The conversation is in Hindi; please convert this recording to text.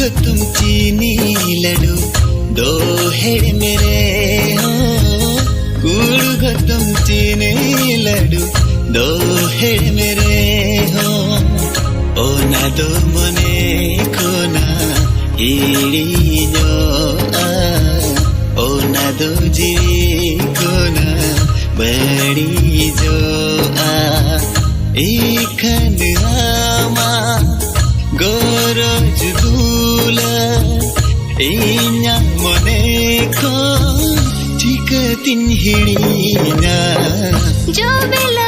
तुम चीनी लड्डू दो हेड़ मेरे हो गुड़ तुम चीनी लड्डू दो हेड़ मेरे हो ओ ना दो मने को ना हिड़ी जो ओ ना दो जी को ना बड़ी जो इखन आमा गोरोज दूला इन्या मने को चिकतिन हिड़ीना जो बेला